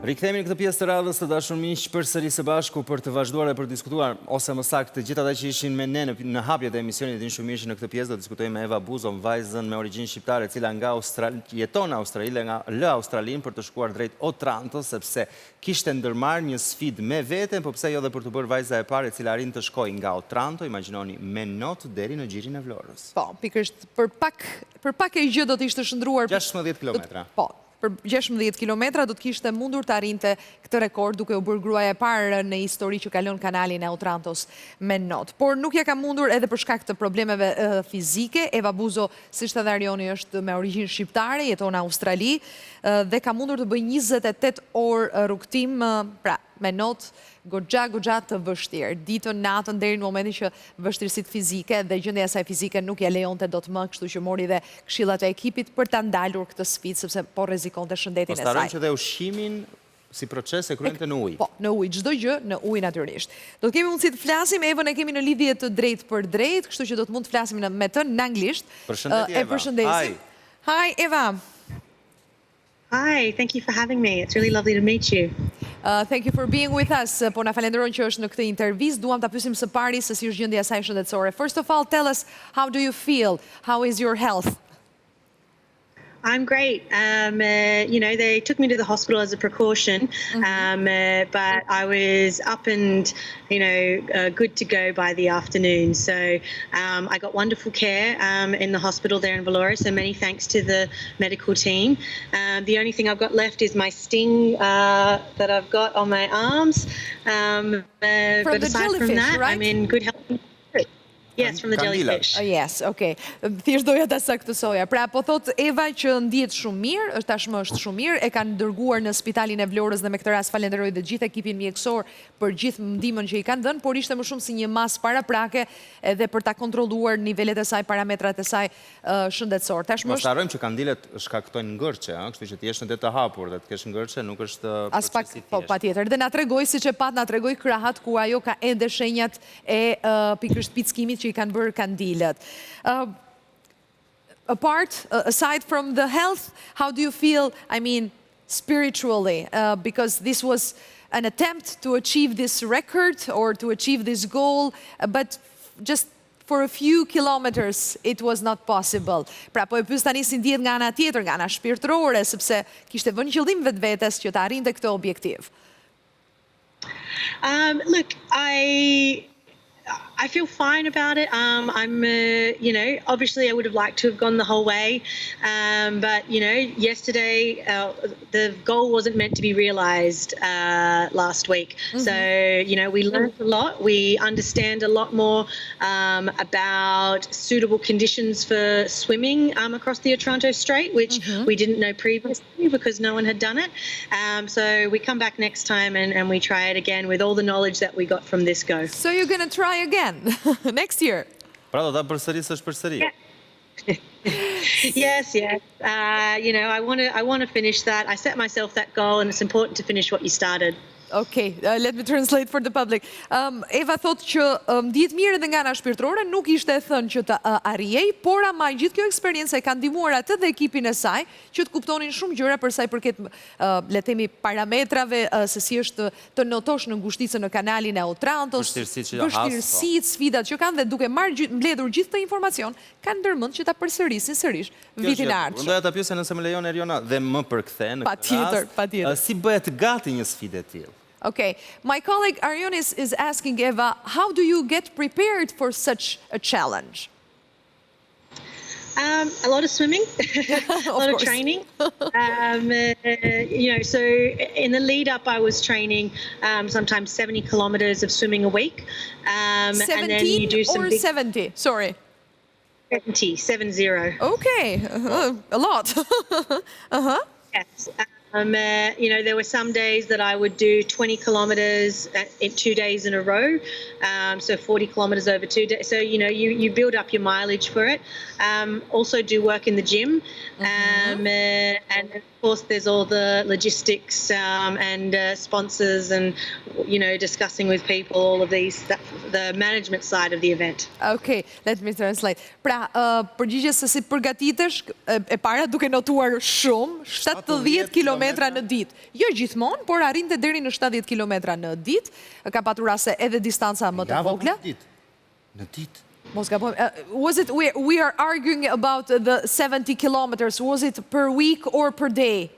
Rikthehemi në këtë pjesë të radhës të dashur miq përsëri së bashku për të vazhduar dhe për të diskutuar, ose më saktë të gjithë ata që ishin me ne në hapjet e emisionit dinë shumë mirë që në këtë pjesë do të diskutojmë me Eva Buzo, vajzën me origjinë shqiptare, e cila jeton në Australi dhe nga lë Australinë për të shkuar drejt Otrantës, sepse kishte ndërmarrë një sfidë me veten, po pse jo edhe për të bërë vajza e parë e cila arrin të shkojë nga Otranto, imagjinoni, me not deri në xhirin e Vlorës. Po, pikërisht për pak e gjë do të ishte shndruar 16 kilometra. Po. Për 16 kilometra do të kishte mundur të arrinte këtë rekord duke u bërë gruaja e parë në histori që kalon kanalin e Otrantos me not. Por nuk ja ka mundur edhe për shkak të problemeve fizike. Eva Buzo, siç edhe Erjoni, është me origjinë shqiptare, jeton në Australi dhe ka mundur të bëjë 28 orë rrugtim, pra me not goxha të vështirë. Ditën, natën deri në momentin që vështirësitë fizike dhe gjendja e saj fizike nuk ja lejonte dot më, kështu që mori dhe këshillat e ekipit për ta ndalur këtë sfidë sepse po rrezikonte shëndetin e saj. Pastaj që dhe ushqimin si proces e kryente në ujë. Po, në ujë, çdo gjë në ujë natyrisht. Do të kemi mundësi të flasim, Evën e kemi në lidhje të drejtë për drejtë, kështu që do të mund të flasim me të në anglisht. Përshëndetje Eva. Hi Eva. Hi, thank you for having me. It's really lovely to meet you. Thank you for being with us. Po na falenderoj që është në këtë intervistë. Duam ta pyesim së pari se si është gjendja e saj shëndetësore. First of all, tell us, how do you feel? How is your health? I'm great. You know, they took me to the hospital as a precaution, but I was up and, you know, good to go by the afternoon. So I got wonderful care in the hospital there in Vlorë, so many thanks to the medical team. The only thing I've got left is my sting that I've got on my arms. But aside from that, right? I'm in good health. Yes, from the jellyfish. Yes, okay. Thjesht doja ta saktësoja. Pra, po thot Eva që ndihet shumë mirë, tashmë është shumë mirë, e kanë dërguar në spitalin e Vlorës dhe me këtë rast falenderoj dhe gjithë ekipin mjekësor për gjithë ndihmën që i kanë dhënë, por ishte më shumë si një mas paraprake edhe për ta kontrolluar nivelet e saj, parametrat e saj shëndetësor. Tashmë është harrojmë që kandilet shkaktojnë ngërçe, kështu që të jesh në det të hapur dhe të kesh ngërçe nuk është procesi i thjeshtë. Po, patjetër. Dhe na tregoi siç e pat, na tregoi krahat ku ajo ka ende shenjat e pikërisht pickimit që i kanë bërë kandilët. Aside from the health, how do you feel, I mean, spiritually? Because this was an attempt to achieve this record or to achieve this goal, but just for a few kilometers it was not possible. Pra, po e pyes tani si ndihet nga ana tjetër, nga ana shpirtërore, sepse kishte vënë qëllim vetvetes që të arrinte këtë objektiv. Look, I feel fine about it. You know, obviously I would have liked to have gone the whole way, but you know, yesterday the goal wasn't meant to be realized last week. So you know, we learned a lot. We understand a lot more about suitable conditions for swimming across the Otranto Strait, which we didn't know previously because no one had done it. So we come back next time and we try it again with all the knowledge that we got from this go. So you're going to try again next year? Pra do ta përsërisësh përsëri. Yes. You know, I want to finish that. I set myself that goal and it's important to finish what you started. Okay, let me translate for the public. Eva thot që ndihet mirë edhe nga ana shpirtërore, nuk ishte thënë që të arrijej, por ama gjithë kjo eksperiencë e ka ndihmuar atë dhe ekipin e saj që të kuptonin shumë gjëra për sa i përket le të themi parametrave, se si është të notosh në ngushticën në kanalin e Otrantos, vështirësitë, sfidat që kanë dhe duke mbledhur gjithë këtë informacion, kanë ndërmend që ta përsërisin sërish vitin e ardhshëm. Doja ta pyesja nëse më lejon Erjona dhe më përkthe në këtë rast. Patjetër. Si bëhet gati një sfidë e tillë? Okay, my colleague Erjona is asking Eva, how do you get prepared for such a challenge? A lot of swimming, a lot of training. You know, so in the lead up, I was training sometimes 70 kilometers of swimming a week. 17 and then you do some or 70? Sorry. 70. Okay, a lot. Yes. You know, there were some days that I would do 20 kilometers in 2 days in a row, so 40 kilometers over 2 days. So, you know, you build up your mileage for it. Also do work in the gym. And of course, there's all the logistics and sponsors and, you know, discussing with people, all of these, the management side of the event. Okay, let me translate. Pra, përgjigjes se si përgatitesh, e para duke notuar shumë, 70 km kilometra në ditë. Jo gjithmonë, por arrinte deri në 70 kilometra në ditë. Ka patur raste edhe distanca më të vogla. Në ditë. Mos gabojmë. Was it we are arguing about the 70 kilometers. Was it per week or per day?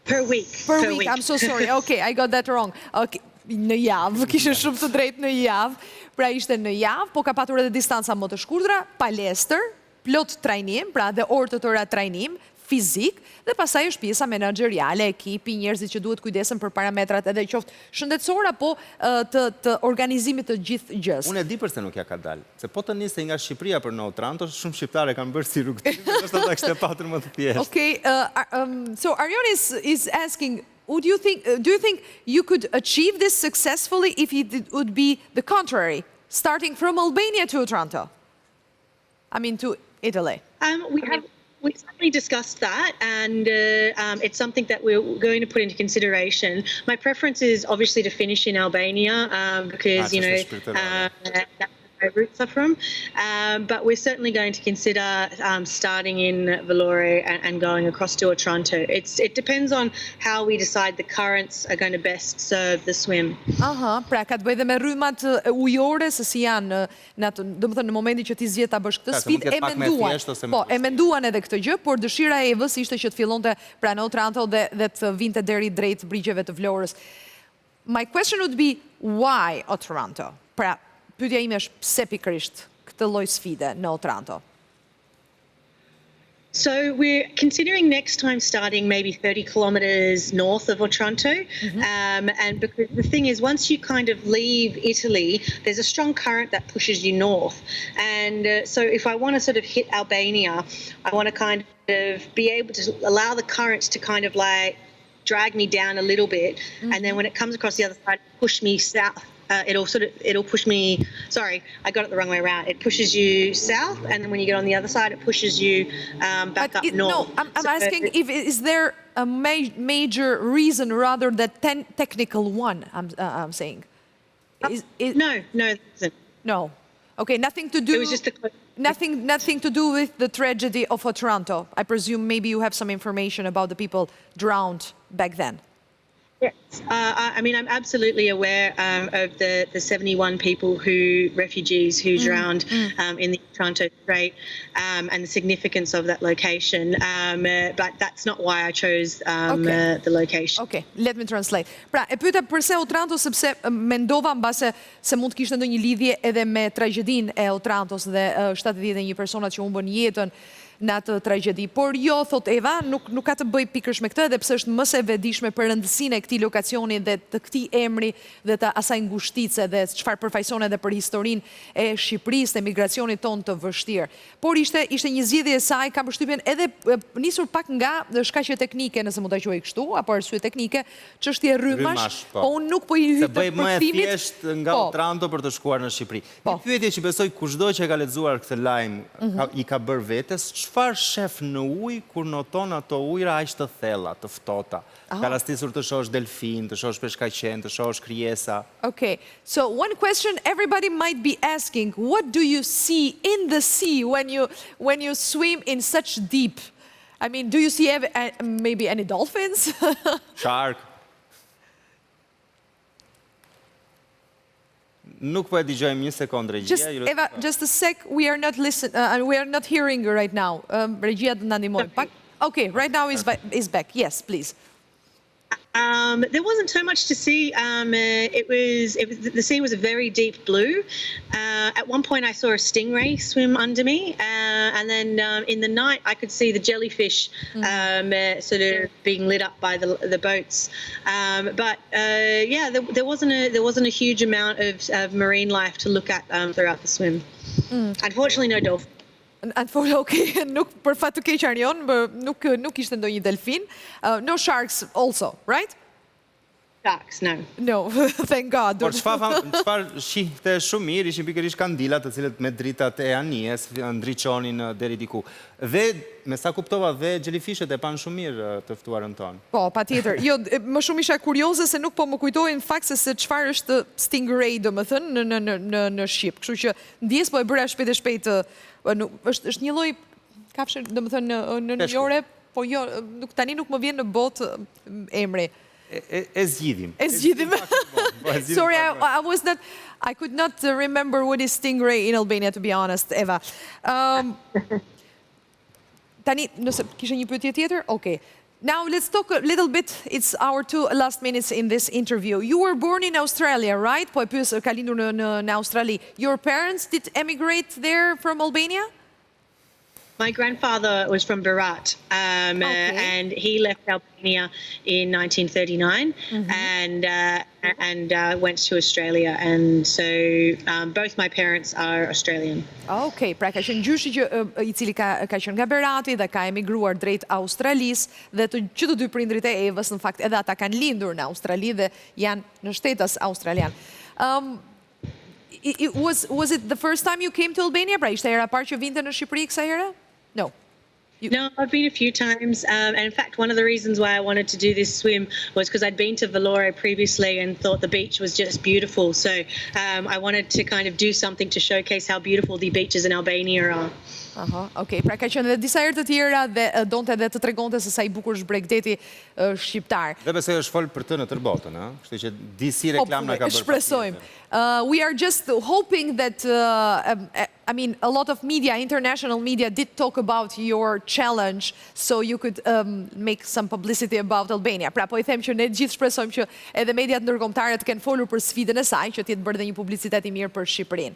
Per week. Per week. I'm so sorry. Okay, I got that wrong. Okay. Në javë, kishte shumë të drejtë në javë, pra ishte në javë, po ka patur edhe distanca më të shkurtra, palestër, plot trajnim, pra dhe orë të tëra trajnim, fizik, dhe pasaj është pjesa menaxheriale, ekipi, njerëzit që duhet kujdesen për parametrat edhe qoftë shëndetësor apo të organizimit të gjithë gjës. Unë e di përse nuk ja ka dalë, se po të niste nga Shqipëria për në Otranto, shumë shqiptare kanë bërë si rrugëtim, është ata kishte patur më të thjeshtë. Okay, so Erjona is asking, do you think you could achieve this successfully if it would be the contrary, starting from Albania to Otranto? I mean, to Italy. We certainly discussed that, and it's something that we're going to put into consideration. My preference is obviously to finish in Albania because, you know, that's where my roots are from. But we're certainly going to consider starting in Vlorë and going across to Otranto. It depends on how we decide the currents are going to best serve the swim. Aha, pra ka të bëjë dhe me rrymat ujore, se si janë, domethënë në momentin që ti zgjedh ta bësh këtë sfidë, e menduan. Po, e menduan edhe këtë gjë, por dëshira e Evës ishte që të fillonte pra në Otranto dhe të vinte deri drejt brigjeve të Vlorës. My question would be, why Otranto? Pra, pyetja ime është pse pikërisht këtë lloj sfide në Otranto? So we're considering next time starting maybe 30 kilometers north of Otranto. And because the thing is, once you kind of leave Italy, there's a strong current that pushes you north. And so if I want to sort of hit Albania, I want to kind of be able to allow the current to kind of like drag me down a little bit. And then when it comes across the other side, push me south. It'll push me, sorry, I got it the wrong way around. It pushes you south, and then when you get on the other side, it pushes you back up north. No, I'm asking, is there a major reason rather than technical one, I'm saying? No, there isn't. No. Okay, nothing to do... It was just nothing to do with the tragedy of Otranto. I presume maybe you have some information about the people drowned back then. Yes, I mean, I'm absolutely aware of the 71 refugees who drowned in the Otranto Strait and the significance of that location. But that's not why I chose the location. Okay, let me translate. Pra, e pyeta përse Otranto, sepse mendova mbase se mund të kishte ndonjë lidhje edhe me tragjedinë e Otrantos dhe 71 personat që humbën jetën në atë tragjedi. Por jo, thot Eva, nuk ka të bëj pikërisht me këtë, edhe pse është më se vedishme për rëndësinë e këtij lokasioni dhe të këtij emri dhe të asaj ngushtice dhe çfarë përfaqëson edhe për historinë e Shqipërisë, të emigracionit tonë të vështirë. Por ishte një zgjedhje e saj, kam përshtypjen edhe nisur pak nga shkaqe teknike, nëse mund ta quaj kështu, apo arsye teknike, çështje rrymash, po unë nuk po i hyj të përkthimit. Se bëj më e thjeshtë nga Otranto për të shkuar në Shqipëri. Një pyetje që besoj kushdo që e ka lexuar këtë lajm i ka bërë vetes, çfarë shef në ujë kur noton ato ujëra aq të thella, të ftohta? Ka rastisur të shohësh delfin, të shohësh peshkaqen, të shohësh krijesa. Okay, so one question everybody might be asking, what do you see in the sea when you swim in such deep? I mean, do you see maybe any dolphins? Shark. Nuk po e dëgjojmë një sekondë regjia. Eva, just a sec, we are not hearing you right now. Regjia do na ndihmoj pak. Okay, right now is back. Yes, please. There wasn't so much to see. The sea was a very deep blue. At one point I saw a stingray swim under me, and then in the night I could see the jellyfish sort of being lit up by the boats. But yeah, there wasn't a huge amount of marine life to look at throughout the swim. Unfortunately, no dolphins. Okay, nuk për fat të keq Erjon, nuk ishte ndonjë delfin. No sharks also, right? Sharks, no. No, thank God. Por çfarë shihte shumë mirë ishin pikërisht kandilat të cilët me dritat e anijes ndriçonin deri diku. Dhe me sa kuptova dhe jellyfishët e pan shumë mirë të ftuarën tonë. Po, patjetër. Jo, më shumë isha kurioze se nuk po më kujtojnë në fakt se çfarë është stingray, domethënë në shqip. Kështu që ndjes po e bëra shpejt e shpejt. Është një lloj kafshë, domethënë në njëre Po jo, tani nuk më vjen në botë emri. E zgjidhim. E zgjidhim. Sorry, I could not remember what is stingray in Albania, to be honest, Eva. Tani, nëse kishe një pyetje tjetër? Okay. Now let's talk a little bit, it's our 2 last minutes in this interview. You were born in Australia, right? Po e pyes, ka lindur në Australi. Your parents did emigrate there from Albania? My grandfather was from Berat, and he left Albania in 1939 and went to Australia. And so both my parents are Australian. Okay, pra ka qenë gjyshi I cili ka qenë nga Berati dhe ka emigruar drejt Australisë dhe që të dy prindrit e Evës në fakt edhe ata kanë lindur në Australi dhe janë në shtetas australian. Was it the first time you came to Albania? Pra ishte hera parë që vinte në Shqipëri kësaj here? No. No, I've been a few times, and in fact, one of the reasons why I wanted to do this swim was because I'd been to Vlorë previously and thought the beach was just beautiful. So I wanted to kind of do something to showcase how beautiful the beaches in Albania are. Okay, pra ka qenë edhe disa herë të tjera dhe donte edhe të tregonte se sa I bukur është Bregdeti shqiptar. Dhe besoj është fol për të në tërë botën, ëh? Kështu që disi reklam na ka bërë. Shpresojmë. We are just hoping that I mean, a lot of media, international media, did talk about your challenge, so you could make some publicity about Albania. Pra, po I them që ne gjithë shpresojmë që edhe mediat ndërkombëtare të kenë folur për sfidën e saj, që të jetë bërë dhe një publicitet I mirë për Shqipërinë.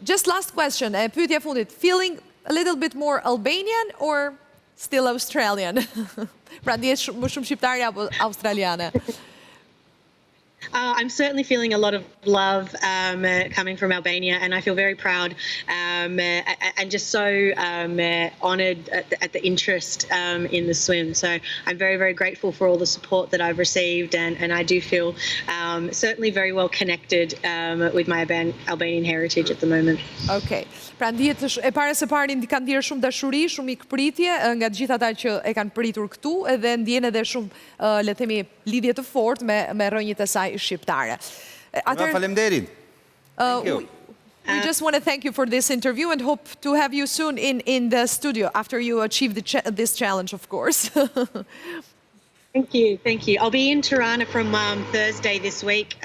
Just last question, pyetja fundit. Feeling a little bit more Albanian or still Australian? Pra, ndihet më shumë shqiptare apo australiane? I'm certainly feeling a lot of love coming from Albania, and I feel very proud and just so honoured at the interest in the swim. So I'm very, very grateful for all the support that I've received, and I do feel certainly very well connected with my Albanian heritage at the moment. Okay. Pra ndihet e para se pari kanë ndier shumë dashuri, shumë ikpritje nga të gjithë ata që e kanë pritur këtu, edhe ndjen edhe shumë le të themi lidhje të fortë me rrënjët e saj shqiptare. Faleminderit. We just want to thank you for this interview and hope to have you soon in the studio after you achieve this challenge, of course. Thank you. I'll be in Tirana from Thursday this week,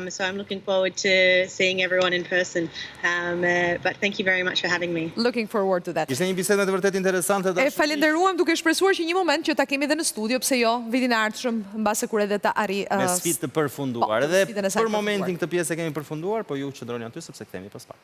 so I'm looking forward to seeing everyone in person. But thank you very much for having me. Looking forward to that. Ishte një bisedë të vërtet interesante. E falenderuam duke shpresuar që një moment që ta kemi edhe në studio, pse jo, vitin e ardhshëm, mbase kur edhe ta arri me sfidë të përfunduar. Edhe për momentin këtë pjesë e kemi përfunduar, po ju qëndroni aty sepse kthehemi pas pak.